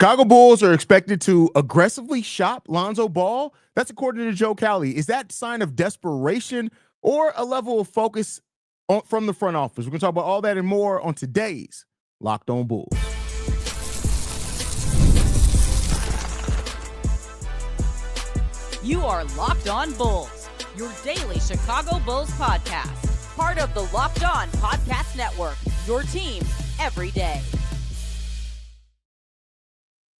Chicago Bulls are expected to aggressively shop Lonzo Ball. That's according to Joe Cowley. Is that a sign of desperation or a level of focus from the front office? We're going to talk about all that and more on today's Locked On Bulls. You are Locked On Bulls, your daily Chicago Bulls podcast. Part of the Locked On Podcast Network, your team every day.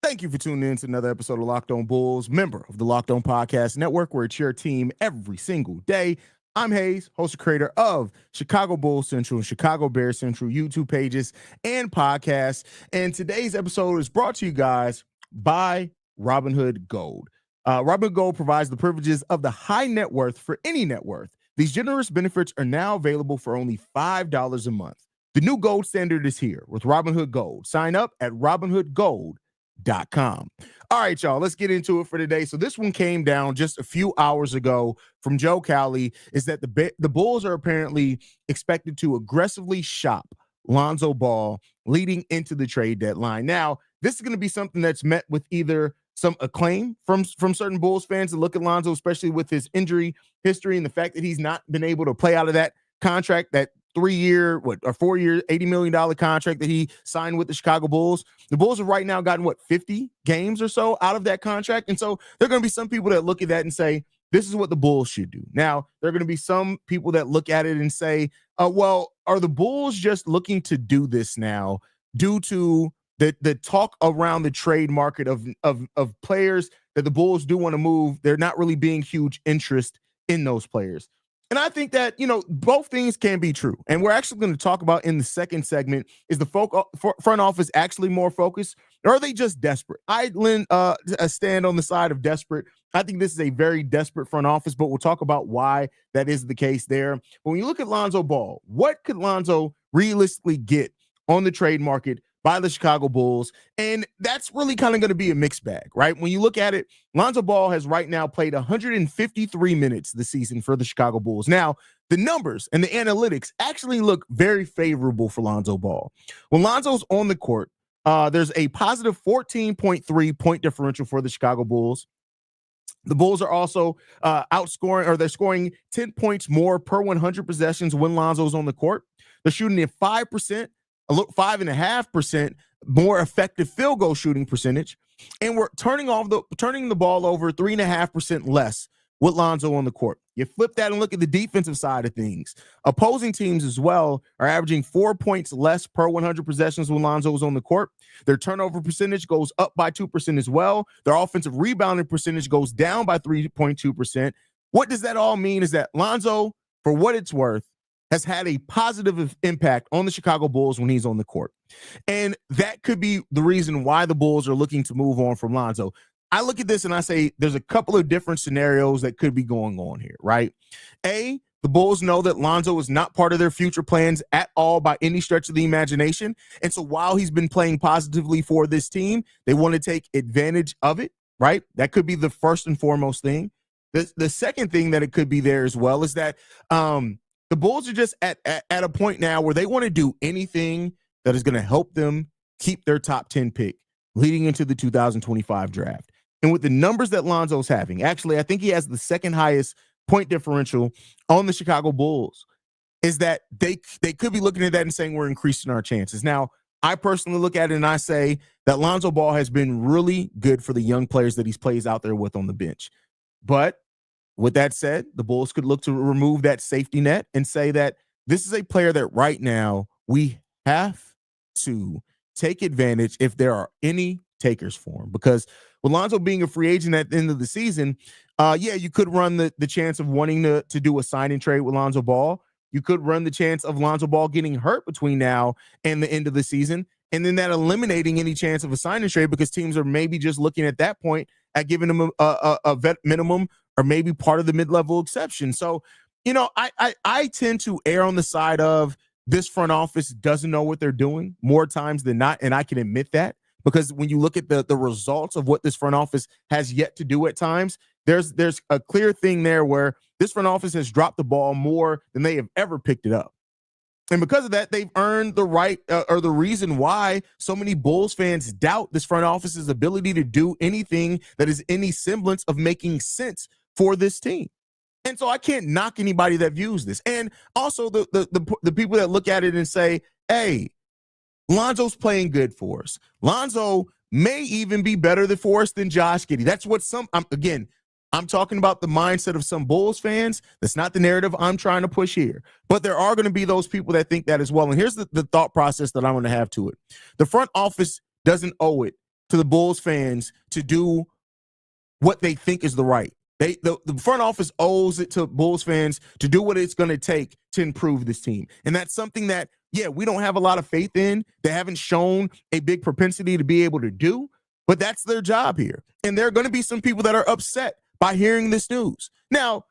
Thank you for tuning in to another episode of Locked On Bulls, member of the Locked On Podcast Network, where it's your team every single day. I'm Hayes, host and creator of Chicago Bulls Central and Chicago Bears Central YouTube pages and podcasts. And today's episode is brought to you guys by Robinhood Gold. Robinhood Gold provides the privileges of the high net worth for any net worth. These generous benefits are now available for only $5 a month. The new gold standard is here with Robinhood Gold. Sign up at robinhoodgold.com. All right, y'all, let's get into it for today. So this one came down just a few hours ago from Joe Cowley, is that the Bulls are apparently expected to aggressively shop Lonzo Ball leading into the trade deadline. Now, this is going to be something that's met with either some acclaim from certain Bulls fans to look at Lonzo, especially with his injury history and the fact that he's not been able to play out of that contract, that 3-year, 4-year, $80 million contract that he signed with the Chicago Bulls. The Bulls have right now gotten 50 games or so out of that contract. And so there are going to be some people that look at that and say, this is what the Bulls should do. Now, there are going to be some people that look at it and say, well, are the Bulls just looking to do this now due to the talk around the trade market of players that the Bulls do want to move? They're not really being huge interest in those players. And I think that, both things can be true. And we're actually going to talk about in the second segment, is the front office actually more focused, or are they just desperate? I lend a stand on the side of desperate. I think this is a very desperate front office, but we'll talk about why that is the case there. But when you look at Lonzo Ball, what could Lonzo realistically get on the trade market by the Chicago Bulls? And that's really kind of going to be a mixed bag, right? When you look at it, Lonzo Ball has right now played 153 minutes this season for the Chicago Bulls. Now, the numbers and the analytics actually look very favorable for Lonzo Ball. When Lonzo's on the court, there's a positive 14.3 point differential for the Chicago Bulls. The Bulls are also outscoring, or they're scoring 10 points more per 100 possessions when Lonzo's on the court. They're shooting at 5.5% more effective field goal shooting percentage, and we're turning the ball over 3.5% less with Lonzo on the court. You flip that and look at the defensive side of things. Opposing teams as well are averaging 4 points less per 100 possessions when Lonzo is on the court. Their turnover percentage goes up by 2% as well. Their offensive rebounding percentage goes down by 3.2%. What does that all mean is that Lonzo, for what it's worth, has had a positive impact on the Chicago Bulls when he's on the court. And that could be the reason why the Bulls are looking to move on from Lonzo. I look at this and I say there's a couple of different scenarios that could be going on here, right? A, the Bulls know that Lonzo is not part of their future plans at all by any stretch of the imagination. And so while he's been playing positively for this team, they want to take advantage of it, right? That could be the first and foremost thing. The second thing that it could be there as well is that the Bulls are just at a point now where they want to do anything that is going to help them keep their top 10 pick leading into the 2025 draft. And with the numbers that Lonzo's having, actually, I think he has the second highest point differential on the Chicago Bulls, is that they could be looking at that and saying we're increasing our chances. Now, I personally look at it and I say that Lonzo Ball has been really good for the young players that he's plays out there with on the bench. But with that said, the Bulls could look to remove that safety net and say that this is a player that right now we have to take advantage if there are any takers for him. Because with Lonzo being a free agent at the end of the season, you could run the chance of wanting to do a sign and trade with Lonzo Ball. You could run the chance of Lonzo Ball getting hurt between now and the end of the season, and then that eliminating any chance of a sign and trade because teams are maybe just looking at that point at giving him a vet minimum or maybe part of the mid-level exception. So, I tend to err on the side of this front office doesn't know what they're doing more times than not, and I can admit that because when you look at the results of what this front office has yet to do at times, there's a clear thing there where this front office has dropped the ball more than they have ever picked it up. And because of that, they've earned the right or the reason why so many Bulls fans doubt this front office's ability to do anything that is any semblance of making sense for this team. And so I can't knock anybody that views this. And also the people that look at it and say, hey, Lonzo's playing good for us. Lonzo may even be better for us than Josh Giddey. That's what I'm talking about the mindset of some Bulls fans. That's not the narrative I'm trying to push here. But there are going to be those people that think that as well. And here's the thought process that I'm going to have to it. The front office doesn't owe it to the Bulls fans to do what they think is the right. The front office owes it to Bulls fans to do what it's going to take to improve this team. And that's something that, we don't have a lot of faith in. They haven't shown a big propensity to be able to do, but that's their job here. And there are going to be some people that are upset by hearing this news. Now,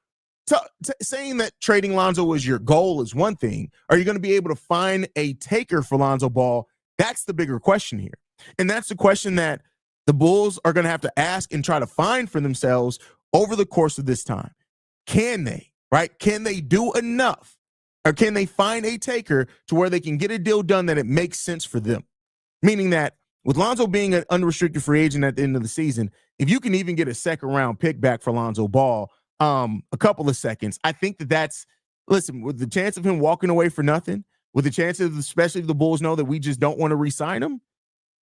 saying that trading Lonzo was your goal is one thing. Are you going to be able to find a taker for Lonzo Ball? That's the bigger question here. And that's the question that the Bulls are going to have to ask and try to find for themselves over the course of this time. Can they, right? Can they do enough? Or can they find a taker to where they can get a deal done that it makes sense for them? Meaning that with Lonzo being an unrestricted free agent at the end of the season, if you can even get a second round pick back for Lonzo Ball, a couple of seconds, I think listen, with the chance of him walking away for nothing, with the chances, especially if the Bulls know that we just don't want to re-sign him,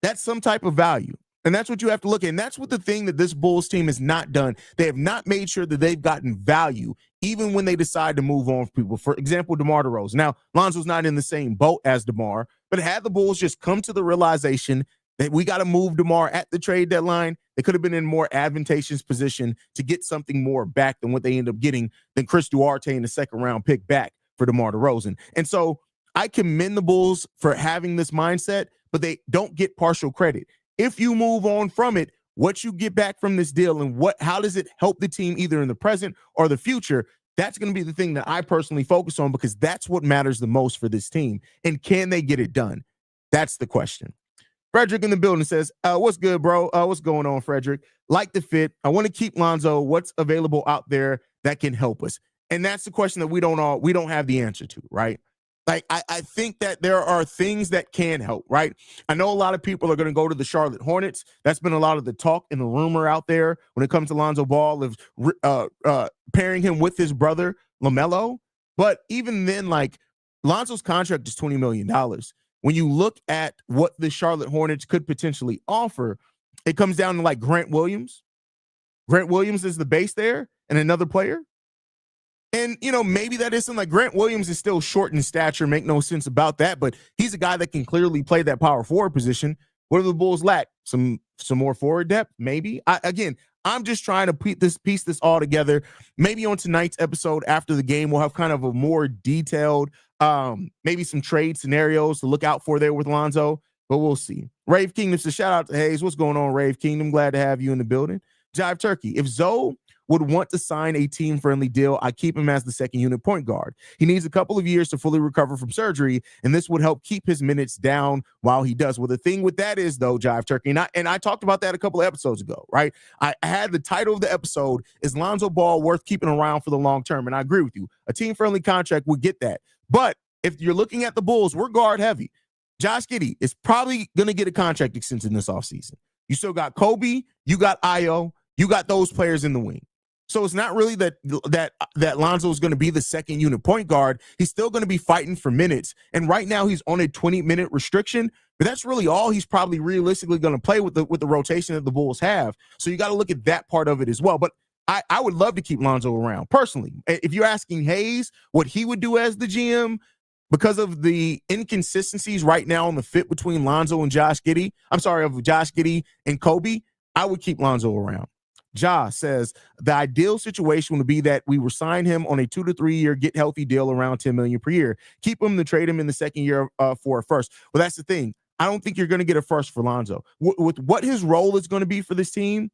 that's some type of value. And that's what you have to look at. And that's what the thing that this Bulls team has not done. They have not made sure that they've gotten value, even when they decide to move on from people. For example, DeMar DeRozan. Now, Lonzo's not in the same boat as DeMar, but had the Bulls just come to the realization that we got to move DeMar at the trade deadline, they could have been in a more advantageous position to get something more back than what they end up getting than Chris Duarte in the second round pick back for DeMar DeRozan. And so I commend the Bulls for having this mindset, but they don't get partial credit. If you move on from it, what you get back from this deal and how does it help the team either in the present or the future, that's going to be the thing that I personally focus on because that's what matters the most for this team. And can they get it done? That's the question. Frederick in the building says, what's good, bro? What's going on, Frederick? Like the fit. I want to keep Lonzo. What's available out there that can help us? And that's the question that we don't have the answer to, right? Like, I think that there are things that can help, right? I know a lot of people are going to go to the Charlotte Hornets. That's been a lot of the talk and the rumor out there when it comes to Lonzo Ball of pairing him with his brother, LaMelo. But even then, like, Lonzo's contract is $20 million. When you look at what the Charlotte Hornets could potentially offer, it comes down to, like, Grant Williams. Grant Williams is the base there and another player. And, maybe that isn't like Grant Williams is still short in stature, make no sense about that, but he's a guy that can clearly play that power forward position. What do the Bulls lack? Some more forward depth, maybe. I'm just trying to piece this all together. Maybe on tonight's episode after the game, we'll have kind of a more detailed, maybe some trade scenarios to look out for there with Lonzo, but we'll see. Rave Kingdom says, shout out to Hayes. What's going on, Rave Kingdom? Glad to have you in the building. Jive Turkey. If Zoe would want to sign a team-friendly deal, I keep him as the second unit point guard. He needs a couple of years to fully recover from surgery, and this would help keep his minutes down while he does. Well, the thing with that is, though, Jive Turkey, and I talked about that a couple of episodes ago, right? I had the title of the episode, Is Lonzo Ball Worth Keeping Around for the Long Term? And I agree with you. A team-friendly contract would get that. But if you're looking at the Bulls, we're guard-heavy. Josh Giddey is probably going to get a contract extension this offseason. You still got Kobe, you got Io, you got those players in the wing. So it's not really that Lonzo is going to be the second unit point guard. He's still going to be fighting for minutes. And right now he's on a 20-minute restriction, but that's really all he's probably realistically going to play with the rotation that the Bulls have. So you got to look at that part of it as well. But I would love to keep Lonzo around personally. If you're asking Hayes what he would do as the GM, because of the inconsistencies right now on the fit between Lonzo and Josh Giddey, of Josh Giddey and Kobe, I would keep Lonzo around. Ja says the ideal situation would be that we resign him on a 2 to 3 year get healthy deal around $10 million per year. Keep him to trade him in the second year for a first. Well, that's the thing. I don't think you're going to get a first for Lonzo. With what his role is going to be for this team,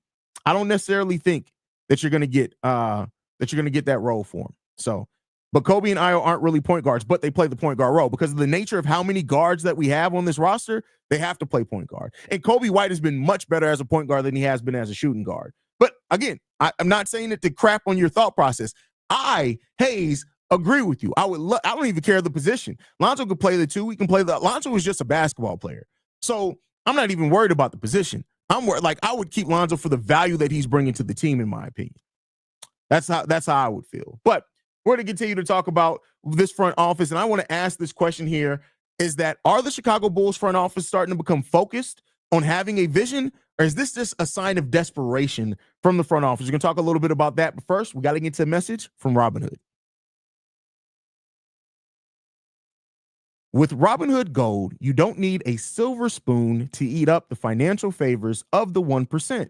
I don't necessarily think that you're going to get that role for him. So, but Kobe and Io aren't really point guards, but they play the point guard role because of the nature of how many guards that we have on this roster. They have to play point guard. And Kobe White has been much better as a point guard than he has been as a shooting guard. But again, I'm not saying it to crap on your thought process. Hayes, agree with you. I don't even care the position. Lonzo could play the two. He can play Lonzo is just a basketball player. So I'm not even worried about the position. I'm worried, like, I would keep Lonzo for the value that he's bringing to the team, in my opinion. That's how I would feel. But we're going to continue to talk about this front office. And I want to ask this question here is that, are the Chicago Bulls front office starting to become focused on having a vision, or is this just a sign of desperation from the front office? We're going to talk a little bit about that. But first, we got to get to a message from Robinhood. With Robinhood Gold, you don't need a silver spoon to eat up the financial favors of the 1%.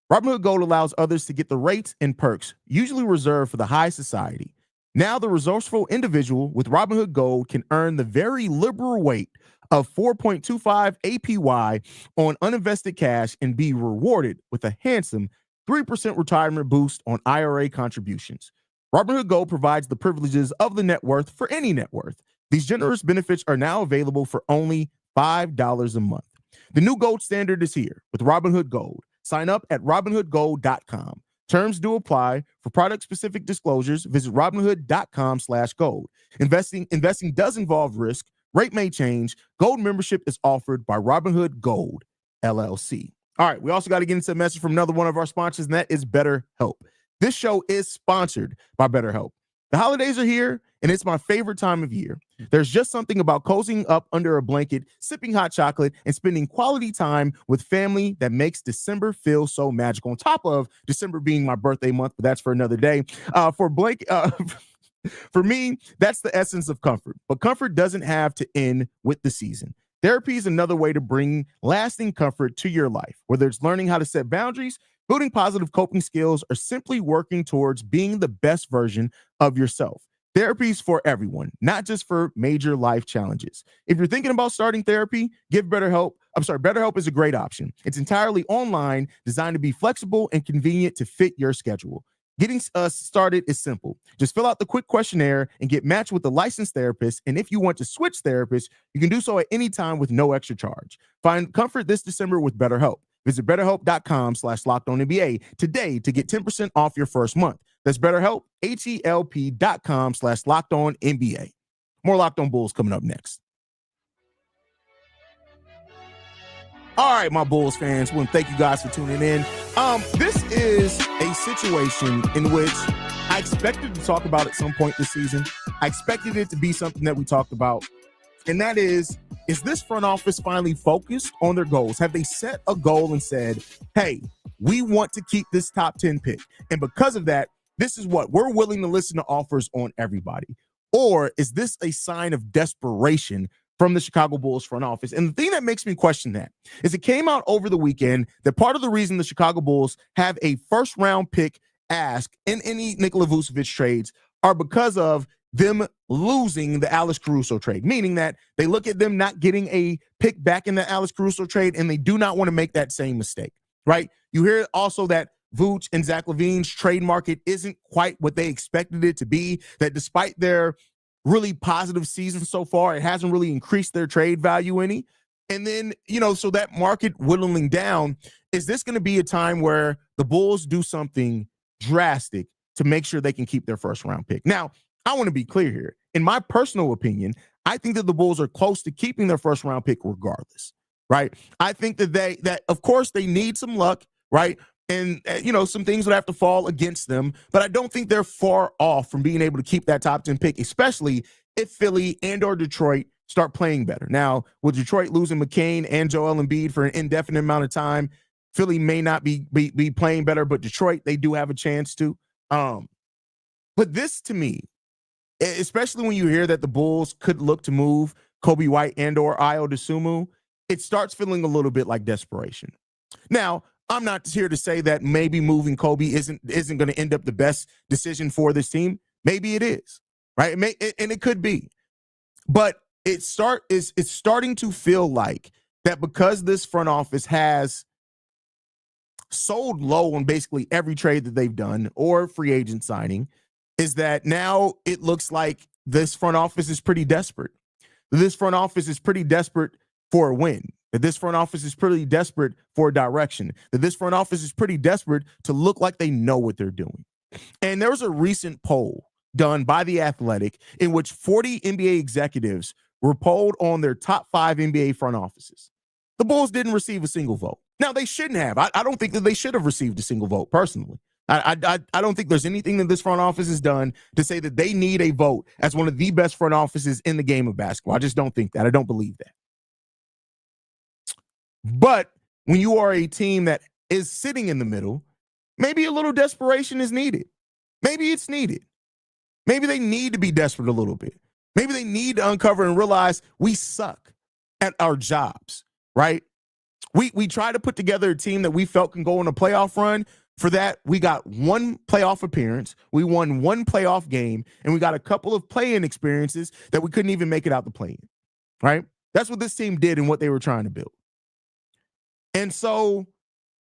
Robinhood Gold allows others to get the rates and perks usually reserved for the high society. Now, the resourceful individual with Robinhood Gold can earn the very liberal rate of 4.25 APY on uninvested cash and be rewarded with a handsome 3% retirement boost on IRA contributions. Robinhood Gold provides the privileges of the net worth for any net worth. These generous benefits are now available for only $5 a month. The new gold standard is here with Robinhood Gold. Sign up at robinhoodgold.com. Terms do apply. For product-specific disclosures, visit robinhood.com/gold. Investing does involve risk. Rate may change. Gold membership is offered by Robinhood Gold, LLC. All right, we also got to get into a message from another one of our sponsors, and that is BetterHelp. This show is sponsored by BetterHelp. The holidays are here, and it's my favorite time of year. There's just something about cozying up under a blanket, sipping hot chocolate, and spending quality time with family that makes December feel so magical. On top of December being my birthday month, but that's for another day. For me, that's the essence of comfort. But comfort doesn't have to end with the season. Therapy is another way to bring lasting comfort to your life, whether it's learning how to set boundaries, building positive coping skills, or simply working towards being the best version of yourself. Therapy is for everyone, not just for major life challenges. If you're thinking about starting therapy, give BetterHelp. BetterHelp is a great option. It's entirely online, designed to be flexible and convenient to fit your schedule. Getting us started is simple. Just fill out the quick questionnaire and get matched with a licensed therapist. And if you want to switch therapists, you can do so at any time with no extra charge. Find comfort this December with BetterHelp. Visit BetterHelp.com/LockedOnNBA today to get 10% off your first month. That's BetterHelp, HELP.com/LockedOnNBA. More Locked On Bulls coming up next. All right, my Bulls fans, I want to thank you guys for tuning in. This is a situation in which I expected to talk about at some point this season. I expected it to be something that we talked about, and that is this front office finally focused on their goals? Have they set a goal and said, hey, we want to keep this top 10 pick? And because of that, this is what we're willing to listen to offers on everybody. Or is this a sign of desperation from the Chicago Bulls front office? And the thing that makes me question that is it came out over the weekend that part of the reason the Chicago Bulls have a first round pick ask in any Nikola Vucevic trades are because of them losing the Alex Caruso trade, meaning that they look at them not getting a pick back in the Alex Caruso trade, and they do not want to make that same mistake, right? You hear also that Vooch and Zach LaVine's trade market isn't quite what they expected it to be, that despite their really positive season so far, it hasn't really increased their trade value any. And then, so that market whittling down, is this going to be a time where the Bulls do something drastic to make sure they can keep their first round pick? Now, I want to be clear here. In my personal opinion, I think that the Bulls are close to keeping their first round pick regardless, right? I think that of course they need some luck, right? And, some things would have to fall against them, but I don't think they're far off from being able to keep that top 10 pick, especially if Philly and or Detroit start playing better. Now, with Detroit losing McCain and Joel Embiid for an indefinite amount of time, Philly may not be playing better, but Detroit, they do have a chance to. But this, to me, especially when you hear that the Bulls could look to move Kobe White and or Ayo Dosunmu, it starts feeling a little bit like desperation. Now, I'm not here to say that maybe moving Kobe isn't going to end up the best decision for this team. Maybe it is, right? And it could be. But it's starting to feel like that because this front office has sold low on basically every trade that they've done or free agent signing, is that now it looks like this front office is pretty desperate. This front office is pretty desperate for a win. That this front office is pretty desperate for a direction. That this front office is pretty desperate to look like they know what they're doing. And there was a recent poll done by The Athletic in which 40 NBA executives were polled on their top 5 NBA front offices. The Bulls didn't receive a single vote. Now, they shouldn't have. I don't think that they should have received a single vote, personally. I don't think there's anything that this front office has done to say that they need a vote as one of the best front offices in the game of basketball. I just don't think that. I don't believe that. But when you are a team that is sitting in the middle, maybe a little desperation is needed. Maybe it's needed. Maybe they need to be desperate a little bit. Maybe they need to uncover and realize we suck at our jobs, right? We try to put together a team that we felt can go on a playoff run. For that, we got one playoff appearance, we won one playoff game, and we got a couple of play-in experiences that we couldn't even make it out the play-in, right? That's what this team did and what they were trying to build. And so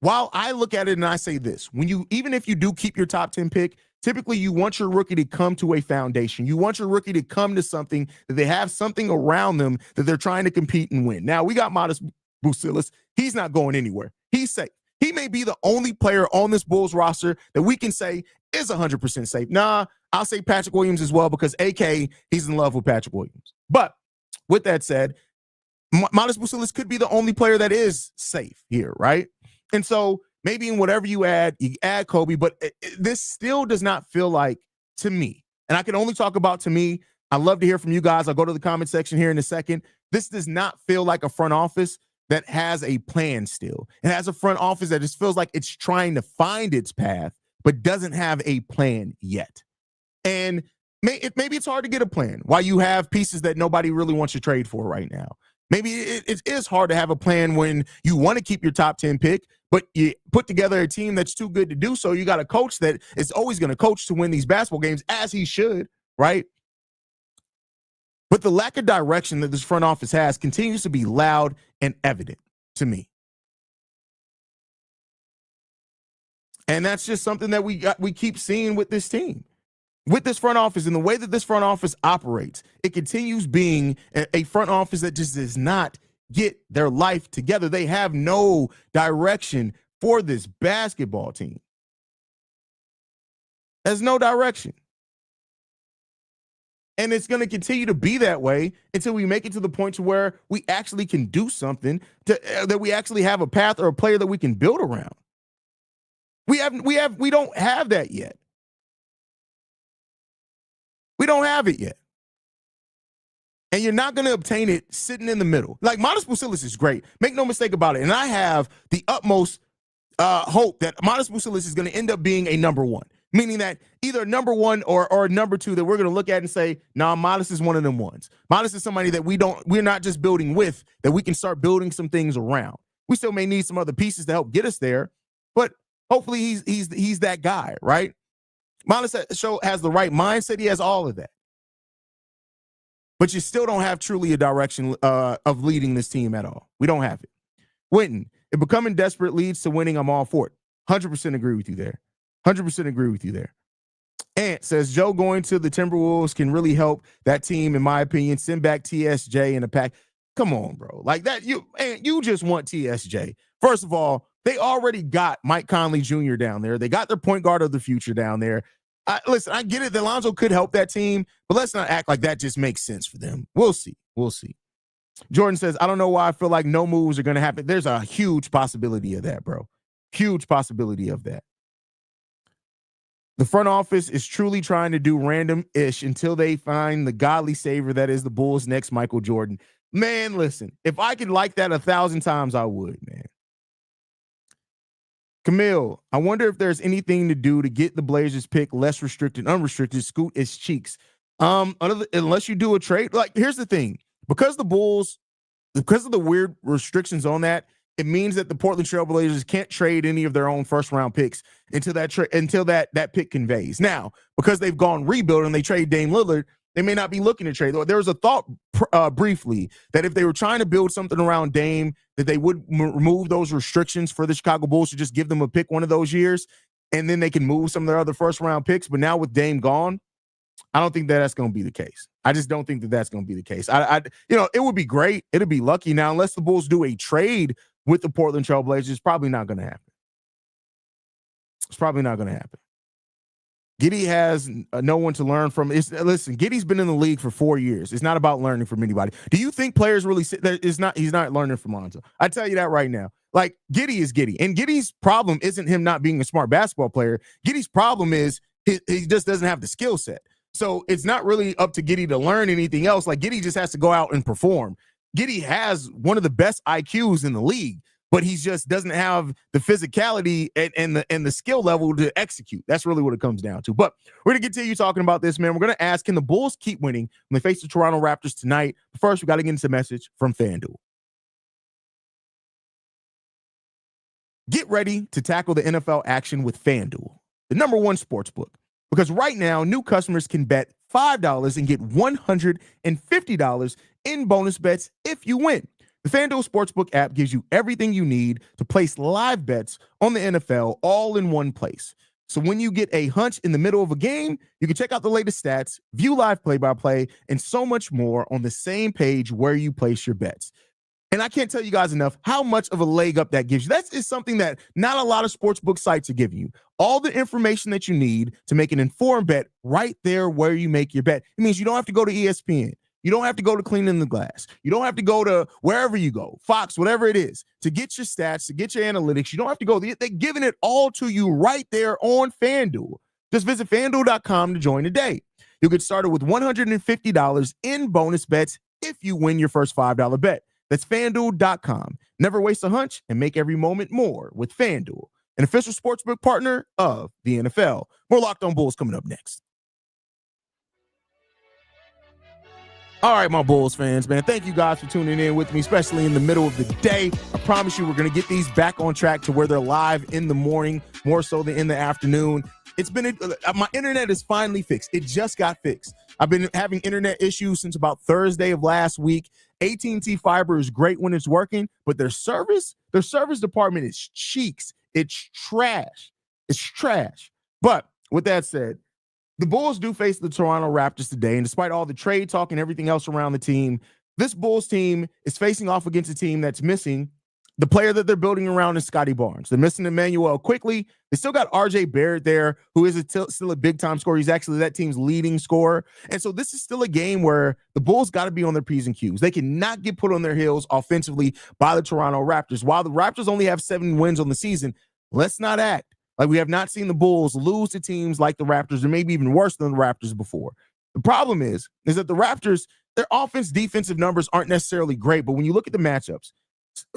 while I look at it and I say this, even if you do keep your top 10 pick, typically you want your rookie to come to a foundation. You want your rookie to come to something that they have something around them that they're trying to compete and win. Now, we got Modest Vucevic. He's not going anywhere. He's safe. He may be the only player on this Bulls roster that we can say is 100% safe. Nah, I'll say Patrick Williams as well because AK, he's in love with Patrick Williams. But with that said, Modest Vucevic could be the only player that is safe here, right? And so maybe in whatever you add Kobe, but this still does not feel like, to me, and I can only talk about to me. I love to hear from you guys. I'll go to the comment section here in a second. This does not feel like a front office that has a plan still. It has a front office that just feels like it's trying to find its path, but doesn't have a plan yet. And maybe it's hard to get a plan while you have pieces that nobody really wants to trade for right now. Maybe it is hard to have a plan when you want to keep your top 10 pick, but you put together a team that's too good to do so. You got a coach that is always going to coach to win these basketball games, as he should, right? But the lack of direction that this front office has continues to be loud and evident to me. And that's just something that we keep seeing with this team, with this front office, and the way that this front office operates. It continues being a front office that just does not get their life together. They have no direction for this basketball team. There's no direction. And it's going to continue to be that way until we make it to the point to where we actually can do something that we actually have a path or a player that we can build around. We don't have that yet. We don't have it yet. And you're not going to obtain it sitting in the middle. Like, Modest Vucevic is great. Make no mistake about it. And I have the utmost hope that Modest Vucevic is going to end up being a number one. Meaning that either number one or number two that we're going to look at and say, nah, Modest is one of them ones. Modest is somebody that we're not just building with, that we can start building some things around. We still may need some other pieces to help get us there, but hopefully he's that guy, right? Modest has the right mindset. He has all of that. But you still don't have truly a direction of leading this team at all. We don't have it. Winton, if becoming desperate leads to winning, I'm all for it. 100% agree with you there. 100% agree with you there. Ant says, Joe going to the Timberwolves can really help that team, in my opinion. Send back TSJ in a pack. Come on, bro. Like that, you just want TSJ. First of all, they already got Mike Conley Jr. down there. They got their point guard of the future down there. Listen, I get it that Lonzo could help that team, but let's not act like that just makes sense for them. We'll see. We'll see. Jordan says, I don't know why I feel like no moves are going to happen. There's a huge possibility of that, bro. Huge possibility of that. The front office is truly trying to do random-ish until they find the godly savior that is the Bulls' next Michael Jordan. Man, listen, if I could like that 1,000 times, I would, man. Camille, I wonder if there's anything to do to get the Blazers pick less restricted, unrestricted, scoot its cheeks. Unless you do a trade. Like, here's the thing. Because the Bulls, because of the weird restrictions on that, it means that the Portland Trail Blazers can't trade any of their own first-round picks until that pick conveys. Now, because they've gone rebuild and they trade Dame Lillard, they may not be looking to trade. There was a thought briefly that if they were trying to build something around Dame, that they would remove those restrictions for the Chicago Bulls to just give them a pick one of those years, and then they can move some of their other first-round picks. But now with Dame gone, I don't think that that's going to be the case. I just don't think that that's going to be the case. It would be great. It'd be lucky. Now, unless the Bulls do a trade with the Portland Trail Blazers, it's probably not going to happen. It's probably not going to happen. Giddey has no one to learn from. Listen, Giddey's been in the league for 4 years. It's not about learning from anybody. Do you think players really sit there? He's not learning from Lonzo. I tell you that right now. Like, Giddey is Giddey. And Giddey's problem isn't him not being a smart basketball player. Giddey's problem is he just doesn't have the skill set. So it's not really up to Giddey to learn anything else. Like, Giddey just has to go out and perform. Giddey has one of the best IQs in the league, but he just doesn't have the physicality and the skill level to execute. That's really what it comes down to. But we're going to continue talking about this, man. We're going to ask, can the Bulls keep winning when they face the Toronto Raptors tonight? But first, we got to get into the message from FanDuel. Get ready to tackle the NFL action with FanDuel, the #1 sports book. Because right now, new customers can bet $5 and get $150 in bonus bets if you win. The FanDuel Sportsbook app gives you everything you need to place live bets on the NFL all in one place. So when you get a hunch in the middle of a game, you can check out the latest stats, view live play-by-play, and so much more on the same page where you place your bets. And I can't tell you guys enough how much of a leg up that gives you. That is something that not a lot of sportsbook sites are giving you. All the information that you need to make an informed bet right there where you make your bet. It means you don't have to go to ESPN. You don't have to go to Cleaning the Glass. You don't have to go to wherever you go, Fox, whatever it is, to get your stats, to get your analytics. You don't have to go. They're giving it all to you right there on FanDuel. Just visit FanDuel.com to join today. You'll get started with $150 in bonus bets if you win your first $5 bet. That's FanDuel.com. Never waste a hunch and make every moment more with FanDuel, an official sportsbook partner of the NFL. More Locked On Bulls coming up next. All right, my Bulls fans, man, thank you guys for tuning in with me, especially in the middle of the day. I promise you we're going to get these back on track to where they're live in the morning, more so than in the afternoon. It's been my internet is finally fixed. It just got fixed. I've been having internet issues since about Thursday of last week. AT&T Fiber is great when it's working, but their service department is cheeks. It's trash. It's trash. But with that said, the Bulls do face the Toronto Raptors today, and despite all the trade talk and everything else around the team, this Bulls team is facing off against a team that's missing the player that they're building around is Scotty Barnes. They're missing Emmanuel quickly. They still got RJ Barrett there, who is still a big-time scorer. He's actually that team's leading scorer. And so this is still a game where the Bulls got to be on their P's and Q's. They cannot get put on their heels offensively by the Toronto Raptors. While the Raptors only have 7 wins on the season, let's not act like we have not seen the Bulls lose to teams like the Raptors or maybe even worse than the Raptors before. The problem is that the Raptors, their defensive numbers aren't necessarily great, but when you look at the matchups,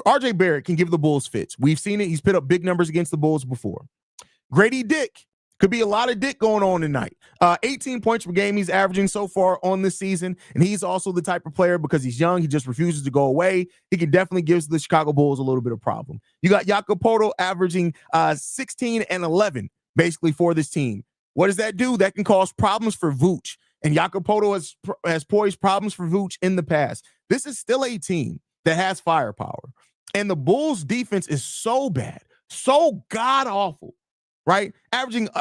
RJ Barrett can give the Bulls fits. We've seen it. He's put up big numbers against the Bulls before. Grady Dick could be a lot of Dick going on tonight. 18 points per game he's averaging so far on this season, and he's also the type of player, because he's young, he just refuses to go away. He can definitely give the Chicago Bulls a little bit of problem. You got Jakob averaging 16 and 11 basically for this team. What does that do? That can cause problems for Vooch, and Jakob has poised problems for Vooch in the past. This is still a team that has firepower. And the Bulls defense is so bad, so god-awful, right?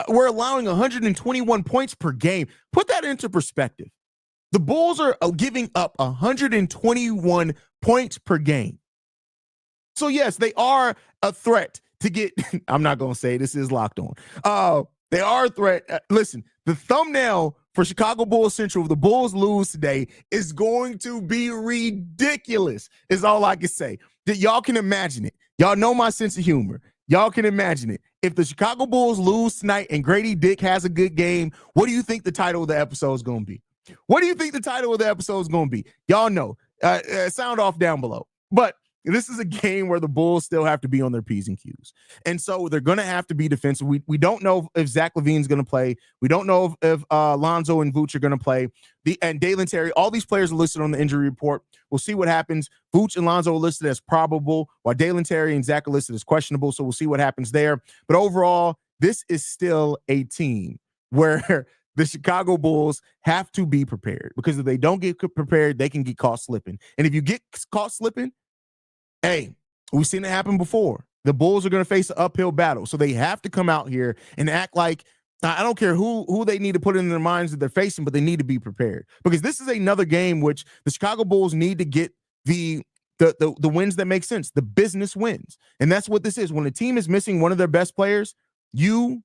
We're allowing 121 points per game. Put that into perspective. The Bulls are giving up 121 points per game. So yes, they are a threat to get, I'm not going to say this is Locked On. They are a threat. Listen, the thumbnail for Chicago Bulls Central, if the Bulls lose today, is going to be ridiculous, is all I can say. That y'all can imagine it. Y'all know my sense of humor. Y'all can imagine it. If the Chicago Bulls lose tonight and Grady Dick has a good game, what do you think the title of the episode is going to be? What do you think the title of the episode is going to be? Y'all know. Sound off down below. But this is a game where the Bulls still have to be on their P's and Q's. And so they're going to have to be defensive. We don't know if Zach LaVine's going to play. We don't know if Lonzo and Vooch are going to play. And Dalen Terry, all these players are listed on the injury report. We'll see what happens. Vooch and Lonzo are listed as probable, while Dalen Terry and Zach are listed as questionable. So we'll see what happens there. But overall, this is still a team where the Chicago Bulls have to be prepared, because if they don't get prepared, they can get caught slipping. And if you get caught slipping, hey, we've seen it happen before. The Bulls are going to face an uphill battle. So they have to come out here and act like, I don't care who they need to put in their minds that they're facing, but they need to be prepared. Because this is another game which the Chicago Bulls need to get the wins that make sense, the business wins. And that's what this is. When a team is missing one of their best players, you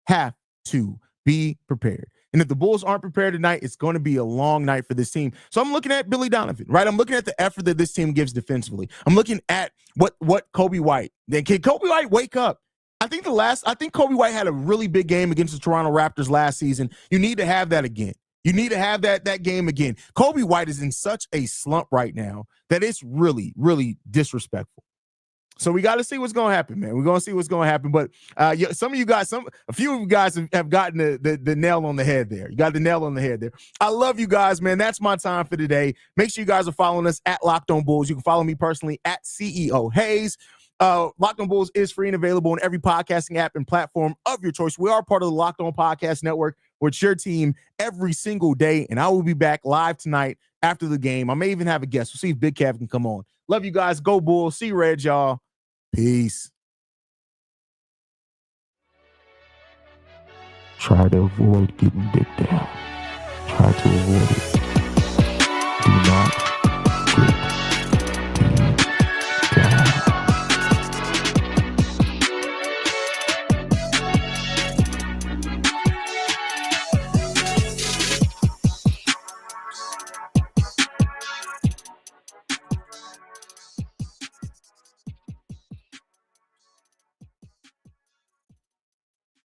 have to Be prepared. And if the Bulls aren't prepared tonight, it's going to be a long night for this team. So I'm looking at Billy Donovan, right? I'm looking at the effort that this team gives defensively. I'm looking at what Kobe White. Then can Kobe White wake up? I think Kobe White had a really big game against the Toronto Raptors last season. You need to have that again. You need to have that game again. Kobe White is in such a slump right now that it's really, really disrespectful. So we got to see what's going to happen, man. We're going to see what's going to happen. But a few of you guys have gotten the nail on the head there. You got the nail on the head there. I love you guys, man. That's my time for today. Make sure you guys are following us at Locked On Bulls. You can follow me personally at CEO Hayes. Locked On Bulls is free and available on every podcasting app and platform of your choice. We are part of the Locked On Podcast Network. We're your team every single day, and I will be back live tonight after the game. I may even have a guest. We'll see if Big Kev can come on. Love you guys. Go Bulls. See you, Red, y'all. Peace. Try to avoid getting dipped down. Try to avoid it. Do not